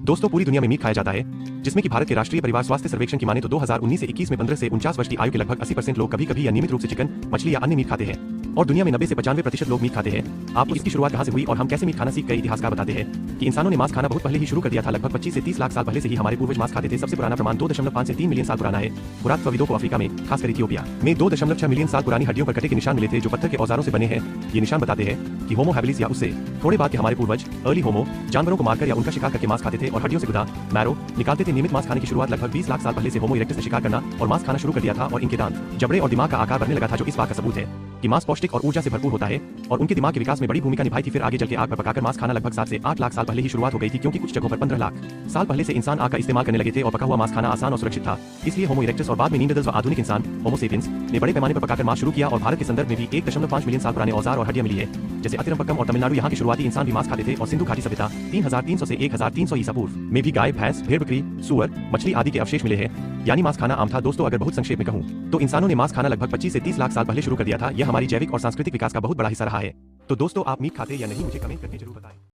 दोस्तों पूरी दुनिया में मीट खाया जाता है, जिसमें कि भारत के राष्ट्रीय परिवार स्वास्थ्य सर्वेक्षण की माने तो 2019 से 21 में 15 से 49 वर्ष की आयु के लगभग 80% लोग कभी कभी या नियमित रूप से चिकन, मछली या अन्य मीट खाते हैं और दुनिया में 90 से 95% लोग मीट खाते हैं। आपको इसकी शुरुआत कहां से हुई और हम कैसे मीट खाना सीख गए? इतिहासकार बताते हैं कि इंसानों ने मांस खाना बहुत पहले ही शुरू कर दिया था। लगभग 25 से 30 लाख साल पहले से ही हमारे पूर्वज मांस खाते थे। सबसे पुराना प्रमाण 2.5 से 3 मिलियन साल पुराना है। पुरातत्वविदों को अफ्रीका में, खासकर इथियोपिया में 2.6 मिलियन साल पुरानी हड्डियों पर कटे के निशान मिले थे, जो पत्थर के औजारों से बने हैं। ये निशान बताते हैं कि होमो हैबिलिस या उससे थोड़े बाद के हमारे पूर्वज अर्ली होमो जानवरों को मारकर या उनका शिकार करके मांस खाते थे और हड्डियों से गुदा मैरो निकालते थे। नियमित मांस खाने की शुरुआत लगभग 20 लाख साल पहले से होमो इरेक्टस ने शिकार करना और मांस खाना शुरू कर दिया था और इनके दांत, जबड़े और दिमाग का आकार बढ़ने लगा था, जो इस बात का सबूत है कि मांस पौष्टिक और ऊर्जा से भरपूर होता है और उनके दिमाग के विकास में बड़ी भूमिका निभाई थी। फिर आगे चल के आग पर पकाकर मांस खाना लगभग 7 से 8 लाख साल पहले ही शुरुआत हो गई थी, क्योंकि कुछ जगहों पर 15 लाख साल पहले से इंसान आग का इस्तेमाल करने लगे थे और पका हुआ मांस खाना आसान और सुरक्षित था। इसलिए होमो इरेक्टस और बाद में निएंडरथाल्स और आधुनिक इंसान होमो सेपियंस ने बड़े पैमाने पर पकाकर मांस शुरू किया और भारत के संदर्भ में भी 1.5 मिलियन साल पुराने औजार और हड्डियां मिली है, जैसे अतिरंपक्कम और तमिलनाडु। यहाँ के शुरुआती इंसान भी मांस खाते थे और सिंधु घाटी सभ्यता 3300 से 1300 ईसा पूर्व में भी गाय, भैंस, भेड़, बकरी, सूअर, मछली आदि के अवशेष मिले हैं, यानी मांस खाना आम था। दोस्तों अगर बहुत संक्षेप में कहूं तो इंसानों ने मांस खाना लगभग 25 से 30 लाख साल पहले शुरू कर दिया था। यह हमारी जैविक और सांस्कृतिक विकास का बहुत बड़ा हिस्सा रहा है। तो दोस्तों आप मीट खाते या नहीं, मुझे कमेंट करके जरूर बताएं।